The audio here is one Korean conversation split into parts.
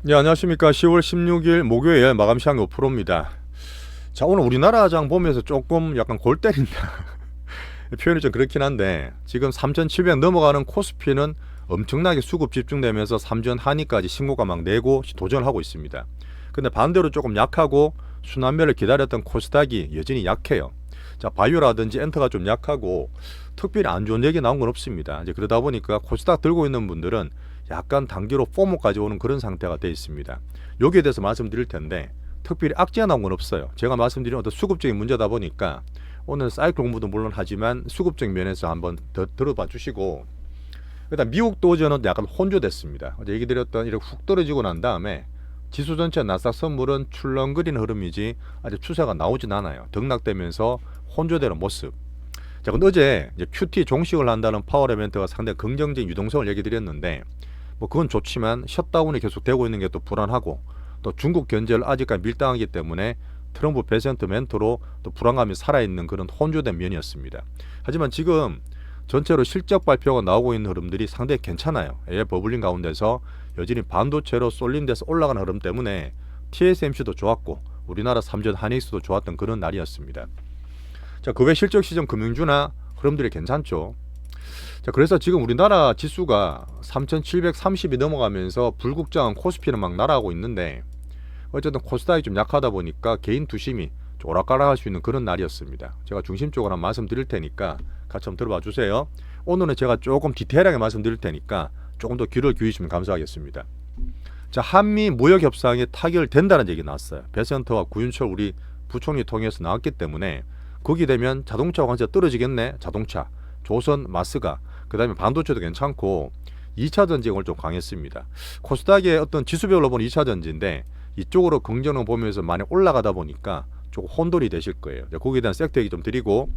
네, 안녕하십니까. 10월 16일 목요일 마감 시황이 5%입니다. 자, 오늘 우리나라 장 보면서 조금 약간 골 때린다. 표현이 좀 그렇긴 한데, 지금 3,700 넘어가는 코스피는 엄청나게 수급 집중되면서 3전 하니까지 신고가 막 내고 도전을 하고 있습니다. 근데 반대로 조금 약하고 순환매를 기다렸던 코스닥이 여전히 약해요. 자, 바이오라든지 엔터가 좀 약하고 특별히 안 좋은 얘기 나온 건 없습니다. 이제 그러다 보니까 코스닥 들고 있는 분들은 약간 단기로 포모까지 오는 그런 상태가 되어 있습니다. 여기에 대해서 말씀드릴 텐데 특별히 악재가 나온 건 없어요. 제가 말씀드린 어떤 수급적인 문제다 보니까 오늘 사이클 공부도 물론 하지만 수급적인 면에서 한번 더 들어봐 주시고, 일단 미국도 어제는 약간 혼조됐습니다. 어제 얘기 드렸던 이렇게 훅 떨어지고 난 다음에 지수 전체 나스닥 선물은 출렁거리는 흐름이지 아직 추세가 나오진 않아요. 등락되면서 혼조되는 모습. 자, 근데 어제 이제 QT 종식을 한다는 파월 이벤트가 상당히 긍정적인 유동성을 얘기 드렸는데, 뭐 그건 좋지만 셧다운이 계속 되고 있는 게 또 불안하고, 또 중국 견제를 아직까지 밀당하기 때문에 트럼프 배센트멘트로 또 불안감이 살아있는 그런 혼조된 면이었습니다. 하지만 지금 전체로 실적 발표가 나오고 있는 흐름들이 상당히 괜찮아요. AI 버블링 가운데서 여전히 반도체로 쏠림돼서 올라가는 흐름 때문에 TSMC도 좋았고 우리나라 삼전 하이닉스도 좋았던 그런 날이었습니다. 자, 그 외 실적 시점 금융주나 흐름들이 괜찮죠. 자, 그래서 지금 우리나라 지수가 3,730이 넘어가면서 불국장한 코스피는 막 날아가고 있는데, 어쨌든 코스닥이 좀 약하다 보니까 개인 투심이 좀 오락가락할 수 있는 그런 날이었습니다. 제가 중심적으로 한번 말씀드릴 테니까 같이 한번 들어봐 주세요. 오늘은 제가 조금 디테일하게 말씀드릴 테니까 조금 더 귀를 기울이시면 감사하겠습니다. 자, 한미 무역 협상이 타결된다는 얘기 나왔어요. 배센터와 구윤철 우리 부총리 통해서 나왔기 때문에 거기 되면 자동차 관세 떨어지겠네. 자동차, 조선, 마스가, 그 다음에 반도체도 괜찮고 2차 전쟁을 좀 강했습니다. 코스닥의 어떤 지수별로 보는 2차 전지인데 이쪽으로 긍정을 보면서 많이 올라가다 보니까 조금 혼돈이 되실 거예요. 거기에 대한 섹터 얘기 좀 드리고,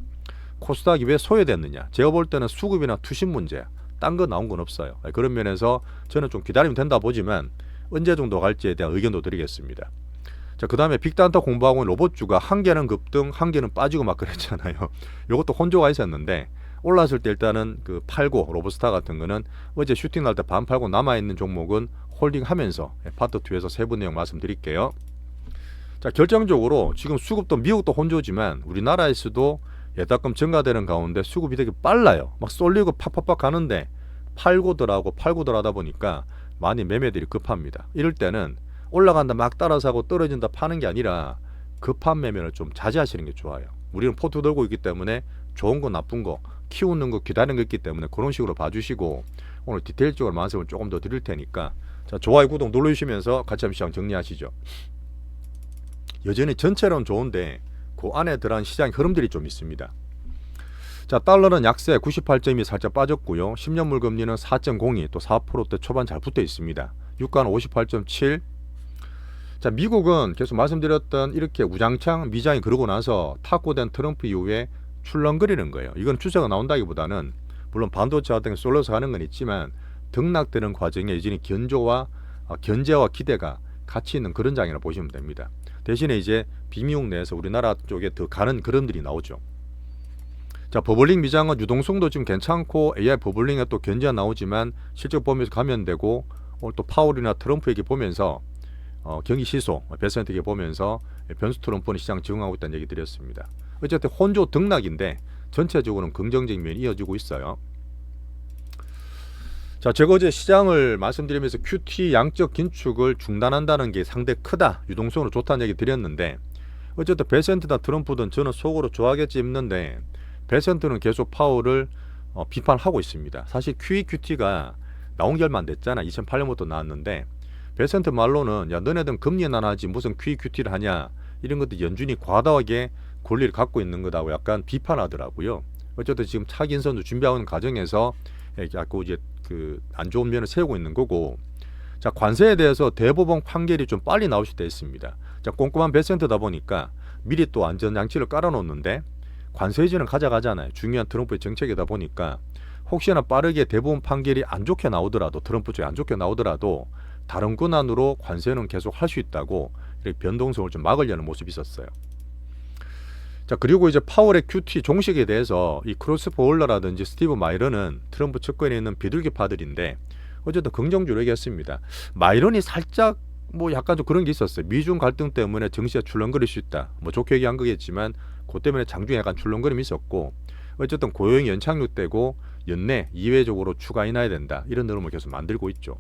코스닥이 왜 소외됐느냐. 제가 볼 때는 수급이나 투심 문제야. 딴 거 나온 건 없어요. 그런 면에서 저는 좀 기다리면 된다 보지만 언제 정도 갈지에 대한 의견도 드리겠습니다. 자, 그 다음에 빅데이터 공부하고 있는 로봇주가 한 개는 급등, 한 개는 빠지고 막 그랬잖아요. 이것도 혼조가 있었는데 올랐을 때 일단은 그 팔고 로봇스타 같은 거는 어제 슈팅 날 때 반 팔고 남아있는 종목은 홀딩하면서 파트 2에서 세부 내용 말씀드릴게요. 자, 결정적으로 지금 수급도 미국도 혼조지만 우리나라에서도 예탁금 증가되는 가운데 수급이 되게 빨라요. 막 쏠리고 팍팍팍 가는데 팔고들 하다 보니까 많이 매매들이 급합니다. 이럴 때는 올라간다 막 따라 사고 떨어진다 파는 게 아니라 급한 매매를 좀 자제하시는 게 좋아요. 우리는 포트 들고 있기 때문에 좋은 거 나쁜 거 키우는 거 기다리는 거 있기 때문에 그런 식으로 봐주시고, 오늘 디테일적으로 말씀을 조금 더 드릴 테니까 자, 좋아요 구독 눌러주시면서 같이 한번 시장 정리하시죠. 여전히 전체로는 좋은데 그 안에 들어간 시장 흐름들이 좀 있습니다. 자, 달러는 약세 98점이 살짝 빠졌고요. 10년물 금리는 4.02, 또 4%대 초반 잘 붙어 있습니다. 유가는 58.7. 자, 미국은 계속 말씀드렸던 이렇게 우장창 미장이 그러고 나서 탁구된 트럼프 이후에 출렁거리는 거예요. 이건 추세가 나온다기보다는 물론 반도체 같은 게 쏠려서 가는 건 있지만 등락되는 과정에 여전히 견제와 기대가 같이 있는 그런 장이라 보시면 됩니다. 대신에 이제 비미국 내에서 우리나라 쪽에 더 가는 그림들이 나오죠. 자, 버블링 미장은 유동성도 지금 괜찮고 AI 버블링에 또 견제가 나오지만 실적 보면서 가면 되고, 오늘 또 파월이나 트럼프 얘기 보면서 경기 시소, 배센트 얘기 보면서 변수 트럼프는 시장 적응하고 있다는 얘기 드렸습니다. 어쨌든 혼조 등락인데 전체적으로는 긍정적인 면이 이어지고 있어요. 자, 제가 어제 시장을 말씀드리면서 QT 양적 긴축을 중단한다는 게 상당히 크다, 유동성으로 좋다는 얘기 드렸는데, 어쨌든 배센트나 트럼프든 저는 속으로 좋아하겠지 싶는데 배센트는 계속 파월을 비판하고 있습니다. 사실 QE/QT가 나온 지 얼마 안 됐잖아. 2008년부터 나왔는데 배센트 말로는 야, 너네들은 금리는 안 하지 무슨 QE/QT를 하냐, 이런 것도 연준이 과다하게 권리를 갖고 있는 거다고 약간 비판하더라고요. 어쨌든 지금 차기 인선도 준비하는 과정에서 자꾸 이제 그 안 좋은 면을 세우고 있는 거고, 자, 관세에 대해서 대법원 판결이 좀 빨리 나올 수도 있습니다. 자, 꼼꼼한 배센트다 보니까 미리 또 안전장치를 깔아놓는데 관세 이전을 가져가잖아요. 중요한 트럼프의 정책이다 보니까 혹시나 빠르게 대법원 판결이 안 좋게 나오더라도, 트럼프 쪽에 안 좋게 나오더라도 다른 권한으로 관세는 계속 할 수 있다고 이렇게 변동성을 좀 막으려는 모습이 있었어요. 자, 그리고 이제 파월의 QT 종식에 대해서 이 크로스퍼 월러라든지 스티브 마이런은 트럼프 측근에 있는 비둘기파들인데 어쨌든 긍정적으로 얘기했습니다. 마이런이 살짝 뭐 약간 좀 그런 게 있었어요. 미중 갈등 때문에 증시가 출렁거릴 수 있다. 뭐 좋게 얘기한 거겠지만 그 때문에 장중에 약간 출렁거림이 있었고 어쨌든 고용이 연착륙되고 연내 이외적으로 추가 인하해야 된다. 이런 흐름을 계속 만들고 있죠.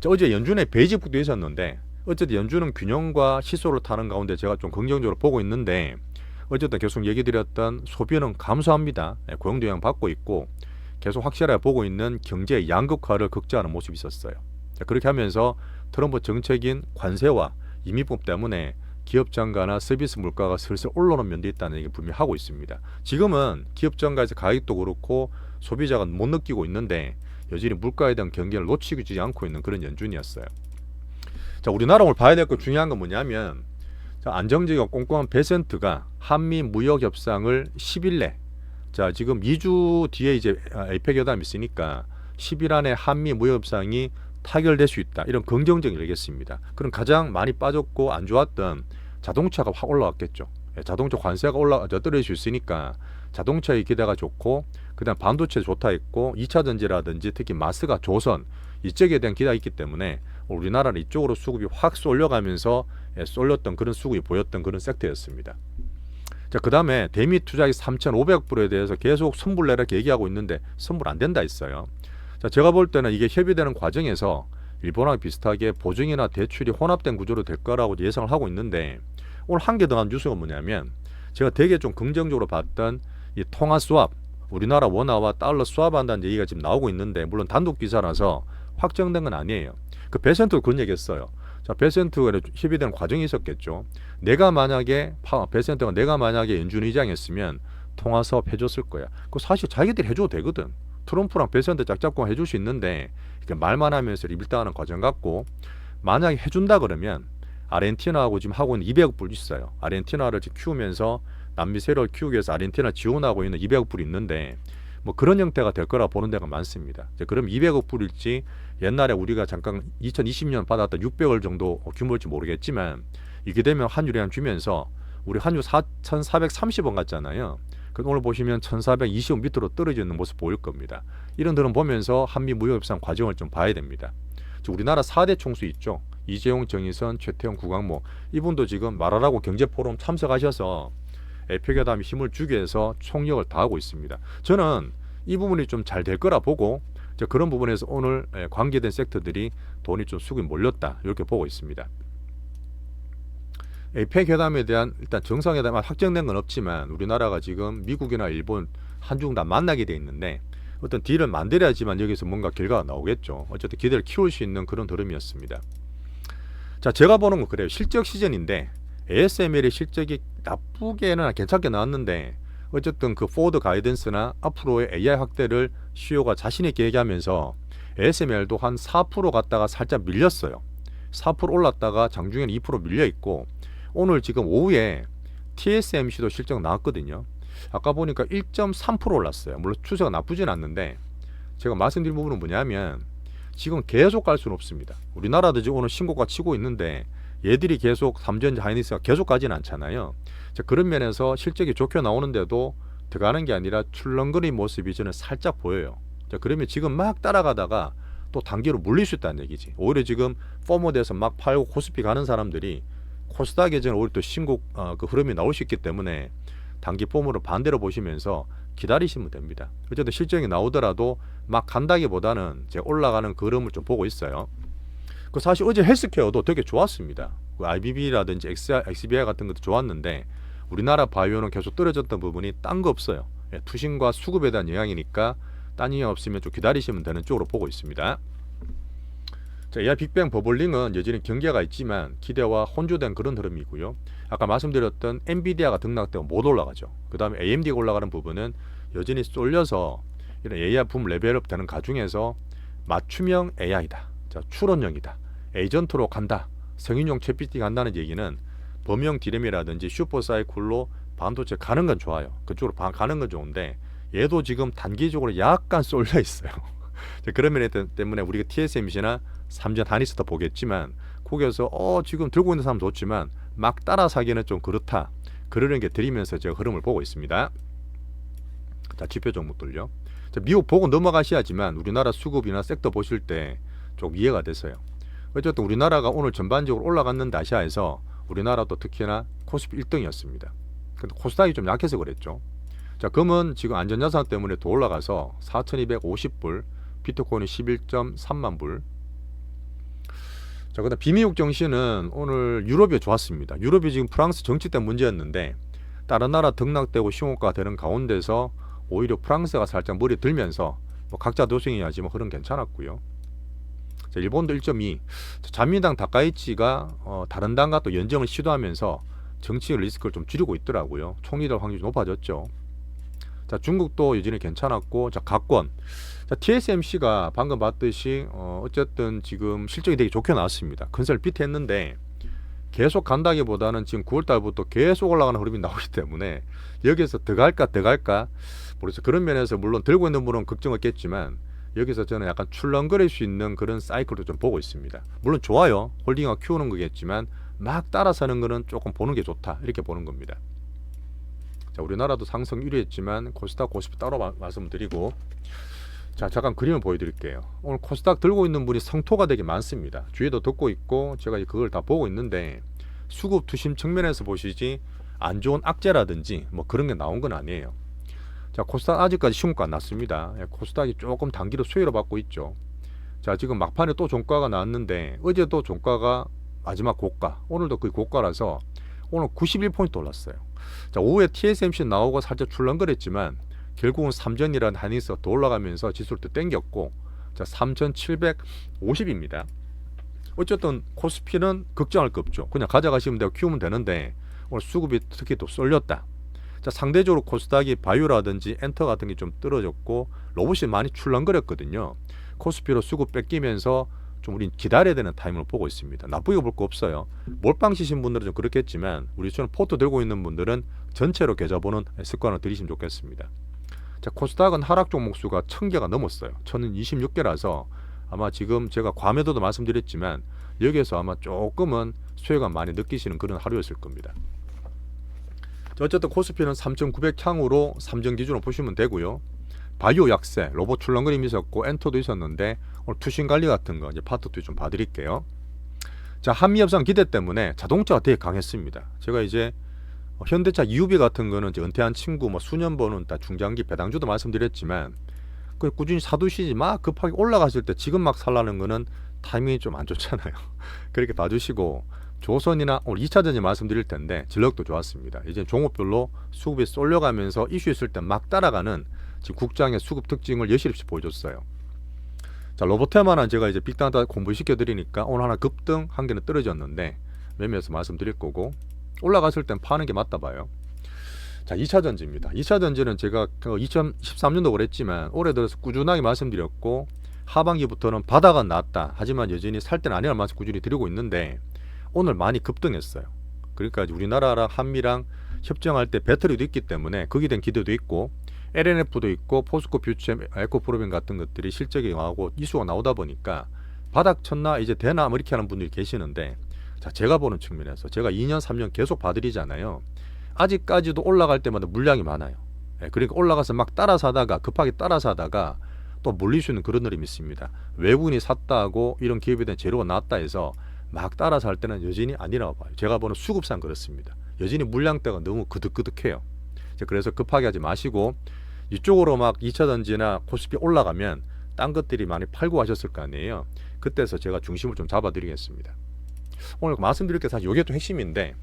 자, 어제 연준의 베이직북도 있었는데 어쨌든 연준은 균형과 시소를 타는 가운데 제가 좀 긍정적으로 보고 있는데 어쨌든 계속 얘기 드렸던 소비는 감소합니다. 고용도 영향 받고 있고 계속 확실하게 보고 있는 경제의 양극화를 극대화하는 모습이 있었어요. 자, 그렇게 하면서 트럼프 정책인 관세와 이민법 때문에 기업 단가나 서비스 물가가 슬슬 올라오는 면도 있다는 얘기를 분명히 하고 있습니다. 지금은 기업 단가에서 가격도 그렇고 소비자가 못 느끼고 있는데 여전히 물가에 대한 경계를 놓치지 않고 있는 그런 연준이었어요. 자, 우리나라 오늘 봐야 될 거 중요한 건 뭐냐면 자, 안정적이고 꼼꼼한 베센트가 한미 무역 협상을 10일 내 자, 지금 2주 뒤에 이제 에이펙 회담이 있으니까 10일 안에 한미 무역 협상이 타결될 수 있다. 이런 긍정적인 얘기겠습니다. 그럼 가장 많이 빠졌고 안 좋았던 자동차가 확 올라왔겠죠. 자동차 관세가 떨어질 수 있으니까 자동차의 기대가 좋고 그다음 반도체 좋다 했고 2차 전지라든지 특히 마스가 조선 이쪽에 대한 기대가 있기 때문에 우리나라는 이쪽으로 수급이 확 쏠려가면서 쏠렸던 그런 수급이 보였던 그런 섹터였습니다. 자, 그 다음에 대미 투자액 3,500불에 대해서 계속 선불 내라 이렇게 얘기하고 있는데 선불 안 된다 했어요. 자, 제가 볼 때는 이게 협의되는 과정에서 일본하고 비슷하게 보증이나 대출이 혼합된 구조로 될 거라고 예상을 하고 있는데 오늘 한 개 더 한 뉴스가 뭐냐면 제가 되게 좀 긍정적으로 봤던 이 통화 스왑 우리나라 원화와 달러 스왑한다는 얘기가 지금 나오고 있는데 물론 단독 기사라서 확정된 건 아니에요. 그 베센트도 그런 얘기했어요. 자, 베센트가 협의되는 과정이 있었겠죠. 베센트가 내가 만약에 연준 의장이었으면 통화 사업 해줬을 거야. 그 사실 자기들이 해줘도 되거든. 트럼프랑 베센트 짝짝꿍 해줄 수 있는데 말만 하면서 리빌당하는 과정 같고 만약에 해준다 그러면 아르헨티나하고 지금 하고 있는 200억 불 있어요. 아르헨티나를 지금 키우면서 남미 세력을 키우기 위해서 아르헨티나 지원하고 있는 200억 불이 있는데 뭐 그런 형태가 될 거라 보는 데가 많습니다. 그럼 200억 불일지 옛날에 우리가 잠깐 2020년 받았던 600억 정도 규모일지 모르겠지만 이게 되면 환율이 한 주면서 우리 환율 1,430원 같잖아요. 오늘 보시면 1,420원 밑으로 떨어져 있는 모습 보일 겁니다. 이런 들은 보면서 한미 무역협상 과정을 좀 봐야 됩니다. 우리나라 4대 총수 있죠. 이재용, 정의선, 최태형, 구강모 이분도 지금 말하라고 경제포럼 참석하셔서 에펙회담에 힘을 주기 위해서 총력을 다하고 있습니다. 저는 이 부분이 좀 잘 될 거라 보고 그런 부분에서 오늘 관계된 섹터들이 돈이 좀 수급이 몰렸다 이렇게 보고 있습니다. 에펙 회담에 대한 일단 정상회담 확정된 건 없지만 우리나라가 지금 미국이나 일본 한중 다 만나게 돼 있는데 어떤 딜을 만들어야지만 여기서 뭔가 결과가 나오겠죠. 어쨌든 기대를 키울 수 있는 그런 흐름이었습니다. 자, 제가 보는 건 그래요. 실적 시즌인데 ASML의 실적이 나쁘게는 괜찮게 나왔는데 어쨌든 그 포워드 가이던스나 앞으로의 AI 확대를 CEO가 자신 있게 얘기하면서 ASML도 한 4% 갔다가 살짝 밀렸어요. 4% 올랐다가 장중에는 2% 밀려 있고 오늘 지금 오후에 TSMC도 실적 나왔거든요. 아까 보니까 1.3% 올랐어요. 물론 추세가 나쁘진 않는데 제가 말씀드린 부분은 뭐냐면 지금 계속 갈 수는 없습니다. 우리나라도 지금 오늘 신고가 치고 있는데 얘들이 계속 삼전지 하이닉스가 계속 가지는 않잖아요. 자, 그런 면에서 실적이 좋게 나오는데도 들어가는 게 아니라 출렁거린 모습이 저는 살짝 보여요. 자, 그러면 지금 막 따라가다가 또 단기로 물릴 수 있다는 얘기지. 오히려 지금 포모돼서 막 팔고 코스피 가는 사람들이 코스닥에 저는 오히려 또 신고 그 흐름이 나올 수 있기 때문에 단기 포모를 반대로 보시면서 기다리시면 됩니다. 어쨌든 실적이 나오더라도 막 간다기보다는 제가 올라가는 그 흐름을 좀 보고 있어요. 그 사실 어제 헬스케어도 되게 좋았습니다. 그 IBB라든지 XBI 같은 것도 좋았는데 우리나라 바이오는 계속 떨어졌던 부분이 딴 거 없어요. 투신과 수급에 대한 영향이니까 딴 영향 없으면 좀 기다리시면 되는 쪽으로 보고 있습니다. 자, AI 빅뱅 버블링은 여전히 경계가 있지만 기대와 혼조된 그런 흐름이고요. 아까 말씀드렸던 엔비디아가 등락되고 못 올라가죠. 그 다음에 AMD가 올라가는 부분은 여전히 쏠려서 이런 AI 붐 레벨업 되는 가중에서 맞춤형 AI다. 자, 추론형이다. 에이전트로 간다. 성인용 챗GPT 간다는 얘기는 범용 디램이라든지 슈퍼사이클로 반도체 가는 건 좋아요. 그쪽으로 가는 건 좋은데 얘도 지금 단기적으로 약간 쏠려 있어요. 그런 면 때문에 우리가 TSMC나 삼전 하이닉스도 보겠지만 거기에서 지금 들고 있는 사람 좋지만 막 따라 사기는 좀 그렇다. 그러는 게 드리면서 제가 흐름을 보고 있습니다. 자, 지표 종목들요. 자, 미국 보고 넘어가셔야지만 우리나라 수급이나 섹터 보실 때 좀 이해가 됐어요. 어쨌든 우리나라가 오늘 전반적으로 올라갔는데 아시아에서 우리나라도 특히나 코스피 1등이었습니다. 근데 코스닥이 좀 약해서 그랬죠. 자, 금은 지금 안전자산 때문에 더 올라가서 4,250불, 비트코인이 11.3만 불. 자, 그다음 비미국 정시는 오늘 유럽이 좋았습니다. 유럽이 지금 프랑스 정치 때문에 문제였는데 다른 나라 등락되고 신고가 되는 가운데서 오히려 프랑스가 살짝 머리 들면서 뭐 각자 도생해야지 뭐 흐름 괜찮았고요. 자, 일본도 1.2. 자민당 다카이치가 다른 당과 또 연정을 시도하면서 정치 리스크를 좀 줄이고 있더라고요. 총리될 확률이 높아졌죠. 자, 중국도 여전히 괜찮았고, 자, 가권. 자, TSMC가 방금 봤듯이 어쨌든 지금 실적이 되게 좋게 나왔습니다. 컨설 비트했는데 계속 간다기보다는 지금 9월달부터 계속 올라가는 흐름이 나오기 때문에 여기서 더 갈까 모르겠어요. 그런 면에서 물론 들고 있는 분은 걱정했겠지만 여기서 저는 약간 출렁거릴 수 있는 그런 사이클도 좀 보고 있습니다. 물론 좋아요. 홀딩화 키우는 거겠지만 막 따라서는 거는 조금 보는 게 좋다, 이렇게 보는 겁니다. 자, 우리나라도 상승 유리했지만 코스닥 코스피 따로 말씀드리고, 자, 잠깐 그림을 보여드릴게요. 오늘 코스닥 들고 있는 분이 성토가 되게 많습니다. 주위에도 듣고 있고 제가 그걸 다 보고 있는데 수급 투심 측면에서 보시지 안 좋은 악재라든지 뭐 그런 게 나온 건 아니에요. 자, 코스닥 아직까지 신고가 안 났습니다. 코스닥이 조금 단기로 수혜를 받고 있죠. 자, 지금 막판에 또 종가가 나왔는데 어제도 종가가 마지막 고가, 오늘도 그 고가라서 오늘 91포인트 올랐어요. 자, 오후에 TSMC 나오고 살짝 출렁거렸지만 결국은 삼전이라는 한이서 더 올라가면서 지수를 또 땡겼고, 자, 3750입니다. 어쨌든 코스피는 걱정할 거 없죠. 그냥 가져가시면 되고 키우면 되는데 오늘 수급이 특히 또 쏠렸다. 자, 상대적으로 코스닥이 바이오라든지 엔터 같은 게 좀 떨어졌고 로봇이 많이 출렁거렸거든요. 코스피로 수급 뺏기면서 좀 우린 기다려야 되는 타임을 보고 있습니다. 나쁘게 볼 거 없어요. 몰빵 치신 분들은 좀 그렇겠지만 우리처럼 포트 들고 있는 분들은 전체로 계좌보는 습관을 들이시면 좋겠습니다. 자, 코스닥은 하락 종목 수가 1000개가 넘었어요. 1026개라서 아마 지금 제가 과매도도 말씀드렸지만 여기에서 아마 조금은 수혜감 많이 느끼시는 그런 하루였을 겁니다. 자, 어쨌든 코스피는 3900향으로 3전 기준으로 보시면 되고요. 바이오 약세, 로봇 출렁거림이 있었고 엔터도 있었는데 오늘 투신 관리 같은 거 이제 파트 2 좀 봐드릴게요. 자, 한미 협상 기대 때문에 자동차가 되게 강했습니다. 제가 이제 현대차 EUV 같은 거는 이제 은퇴한 친구 뭐 수년 버는 다 중장기 배당주도 말씀드렸지만 그 꾸준히 사두시지 막 급하게 올라갔을 때 지금 막 살라는 거는 타이밍이 좀 안 좋잖아요. 그렇게 봐주시고, 조선이나 오늘 2차 전지 말씀드릴 텐데 전력도 좋았습니다. 이제 종목별로 수급이 쏠려가면서 이슈 있을 때 막 따라가는 지금 국장의 수급 특징을 여실히 보여줬어요. 자, 로보테마는 제가 이제 빅데이터 공부시켜 드리니까 오늘 하나 급등, 한 개는 떨어졌는데 매매해서 말씀드릴 거고, 올라갔을 땐 파는 게 맞다 봐요. 자, 2차 전지입니다. 2차 전지는 제가 2013년도 그랬지만 올해 들어서 꾸준하게 말씀드렸고 하반기부터는 바닥은 났다. 하지만 여전히 살 때는 아니라는 말씀 꾸준히 드리고 있는데 오늘 많이 급등했어요. 그러니까 우리나라랑 한미랑 협정할 때 배터리도 있기 때문에 거기에 대한 기대도 있고 LNF도 있고 포스코 퓨처 에코프로빈 같은 것들이 실적이 나오고 이슈가 나오다 보니까 바닥 쳤나 이제 되나 뭐 이렇게 하는 분들이 계시는데, 자, 제가 보는 측면에서 제가 2년 3년 계속 봐드리잖아요. 아직까지도 올라갈 때마다 물량이 많아요. 그러니까 올라가서 막 따라 사다가 급하게 따라 사다가 또 물릴 수 있는 그런 흐름이 있습니다. 외국인이 샀다고 이런 기업에 대한 재료가 나왔다 해서 막 따라 살 때는 여전히 아니라고 봐요. 제가 보는 수급상 그렇습니다. 여전히 물량대가 너무 그득그득해요. 그래서 급하게 하지 마시고 이쪽으로 막 2차 전지나 코스피 올라가면 딴 것들이 많이 팔고 하셨을 거 아니에요. 그때서 제가 중심을 좀 잡아드리겠습니다. 오늘 말씀드릴 게 사실 이게 또 핵심인데,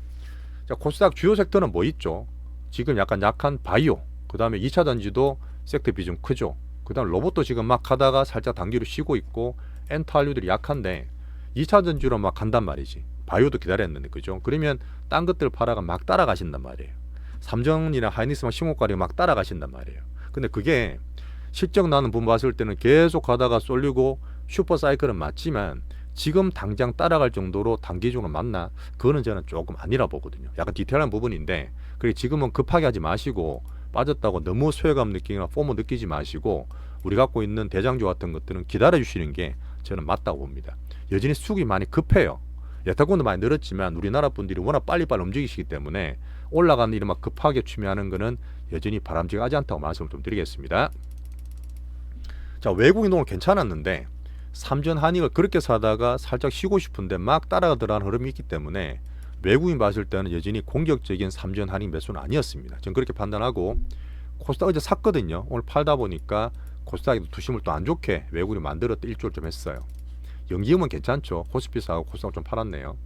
자, 코스닥 주요 섹터는 뭐 있죠? 지금 약간 약한 바이오, 그 다음에 2차 전지도 섹터 비중 크죠. 그 다음 로봇도 지금 막 하다가 살짝 단기로 쉬고 있고 엔터 한류들이 약한데 2차 전지로 막 간단 말이지. 바이오도 기다렸는데, 그죠? 그러면 딴 것들 팔아가 막 따라가신단 말이에요. 삼정이나 하이닉스만 신고가리 막 따라가신단 말이에요. 근데 그게 실적 나는 분 봤을 때는 계속 가다가 쏠리고 슈퍼 사이클은 맞지만 지금 당장 따라갈 정도로 단기적으로 맞나? 그거는 저는 조금 아니라 보거든요. 약간 디테일한 부분인데, 그리고 지금은 급하게 하지 마시고 빠졌다고 너무 소외감 느끼거나 포모 느끼지 마시고 우리 갖고 있는 대장주 같은 것들은 기다려 주시는 게 저는 맞다고 봅니다. 여전히 수급이 많이 급해요. 예탁군도 많이 늘었지만 우리나라 분들이 워낙 빨리빨리 움직이시기 때문에 올라가는 일을 막 급하게 추미하는 것은 여전히 바람직하지 않다고 말씀을 좀 드리겠습니다. 자, 외국인 오늘 괜찮았는데 삼전 한익을 그렇게 사다가 살짝 쉬고 싶은데 막 따라가 들어가는 흐름이 있기 때문에 외국인 봤을 때는 여전히 공격적인 삼전 한익 매수는 아니었습니다. 저는 그렇게 판단하고 코스닥 어제 샀거든요. 오늘 팔다 보니까 코스닥에도 투심을 또 안 좋게 외국인이 만들었다 일조를 좀 했어요. 연기음은 괜찮죠. 코스피 사고 코스닥 좀 팔았네요.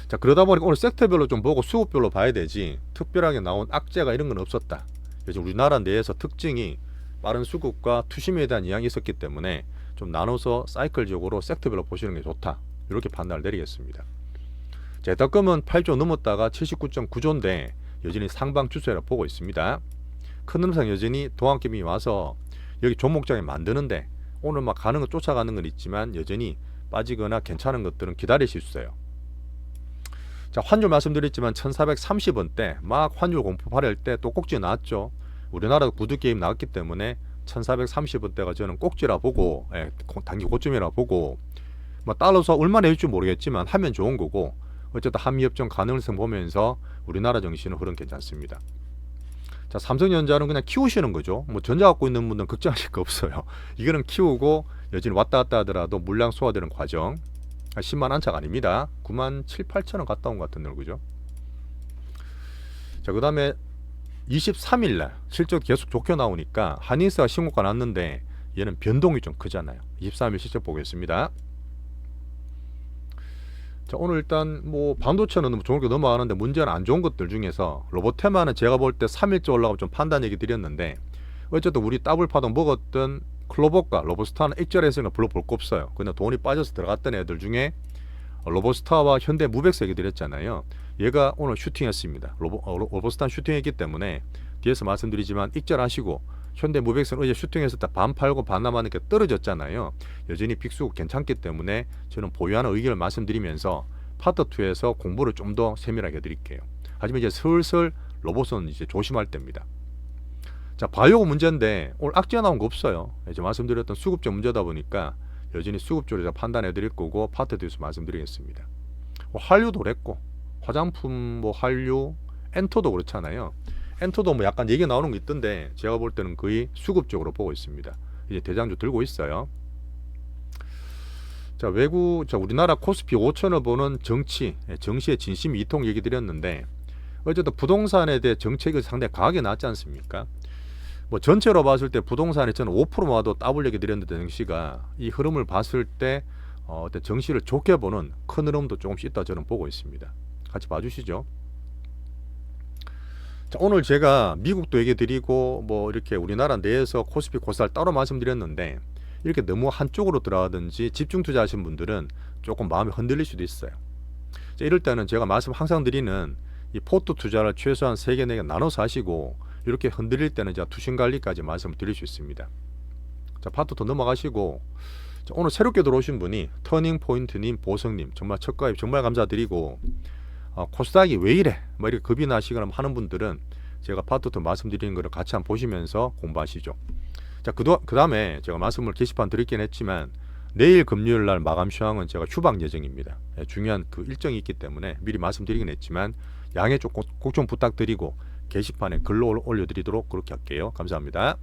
자, 그러다 보니까 오늘 섹터별로 좀 보고 수급별로 봐야 되지 특별하게 나온 악재가 이런 건 없었다. 요즘 우리나라 내에서 특징이 빠른 수급과 투심에 대한 이양이 있었기 때문에 좀 나눠서 사이클적으로 섹터별로 보시는 게 좋다. 이렇게 판단을 내리겠습니다. 재탁금은 8조 넘었다가 79.9조인데 여전히 상방 추세라 보고 있습니다. 큰 흐름상 여전히 동학개미 와서 여기 종목장에 만드는데 오늘 막 가는 거 쫓아가는 건 있지만 여전히 빠지거나 괜찮은 것들은 기다리실 수 있어요. 자, 환율 말씀드렸지만 1430원대 막 환율 공포 발할 때 또 꼭지 나왔죠. 우리나라도 구두게임 나왔기 때문에 1430원대가 저는 꼭지라 보고 단기 고점이라 보고 뭐 따라서 얼마나 될지 모르겠지만 하면 좋은 거고 어쨌든 한미협정 가능성 보면서 우리나라 정신은 흐름 괜찮습니다. 자, 삼성전자는 그냥 키우시는 거죠. 뭐 전자 갖고 있는 분들은 걱정하실 거 없어요. 이거는 키우고 여전히 왔다 갔다 하더라도 물량 소화되는 과정. 10만 안착 아닙니다. 9만 7, 8천원 갔다 온 것 같은데 그죠? 자, 그 다음에 23일날 실적 계속 좋게 나오니까 한인스가 신고가 났는데 얘는 변동이 좀 크잖아요. 23일 실적 보겠습니다. 자, 오늘 일단 뭐 반도체는 좋은 게 넘어가는데 문제는 안 좋은 것들 중에서 로보테마는 제가 볼 때 3일째 올라가면 좀 판단 얘기 드렸는데 어쨌든 우리 더블 파동 먹었던 클로버과 로보스타는 액절에서는 별로 볼 거 없어요. 그냥 돈이 빠져서 들어갔던 애들 중에 로보스타와 현대 무백스 얘기 드렸잖아요. 얘가 오늘 슈팅했습니다. 로보스타는 슈팅했기 때문에 뒤에서 말씀드리지만 익절하시고 현대 무백스는 어제 슈팅했을 때 반 팔고 반 남았는게 떨어졌잖아요. 여전히 빅수급 괜찮기 때문에 저는 보유하는 의견을 말씀드리면서 파트2에서 공부를 좀 더 세밀하게 해드릴게요. 하지만 이제 슬슬 로봇은 이제 조심할 때입니다. 자, 바이오가 문제인데 오늘 악재가 나온 거 없어요. 이제 말씀드렸던 수급적 문제다 보니까 여전히 수급적으로 판단해 드릴 거고 파트2에서 말씀드리겠습니다. 한류도 그랬고 화장품 뭐 한류 엔터도 그렇잖아요. 엔터도 뭐 약간 얘기 나오는 거 있던데 제가 볼 때는 거의 수급적으로 보고 있습니다. 이제 대장주 들고 있어요. 자, 우리나라 코스피 5천을 보는 정시의 진심 이통 얘기 드렸는데 어쨌든 부동산에 대해 정책이 상당히 강하게 나왔지 않습니까? 뭐 전체로 봤을 때 부동산에 저는 5% 와도 더블 얘기 드렸는데 정시가 이 흐름을 봤을 때 어떤 정시를 좋게 보는 큰 흐름도 조금씩 있다 저는 보고 있습니다. 같이 봐주시죠. 자, 오늘 제가 미국도 얘기 드리고 뭐 이렇게 우리나라 내에서 코스피 코스닥 따로 말씀드렸는데 이렇게 너무 한쪽으로 들어가든지 집중 투자하신 분들은 조금 마음이 흔들릴 수도 있어요. 자, 이럴 때는 제가 항상 드리는 이 포트 투자를 최소한 3개, 4개 나눠서 하시고 이렇게 흔들릴 때는 제가 투신 관리까지 말씀을 드릴 수 있습니다. 자, 파트 더 넘어가시고 자, 오늘 새롭게 들어오신 분이 터닝포인트님, 보성님 정말 첫 가입 정말 감사드리고 코스닥이 왜 이래? 뭐 이렇게 겁이 나시거나 하는 분들은 제가 파트 더 말씀드리는 거를 같이 한번 보시면서 공부하시죠. 자, 그 다음에 제가 말씀을 게시판 드리긴 했지만 내일 금요일 날 마감 시황은 제가 휴방 예정입니다. 중요한 그 일정이 있기 때문에 미리 말씀드리긴 했지만 양해 꼭 좀 부탁드리고 게시판에 글로 올려드리도록 그렇게 할게요. 감사합니다.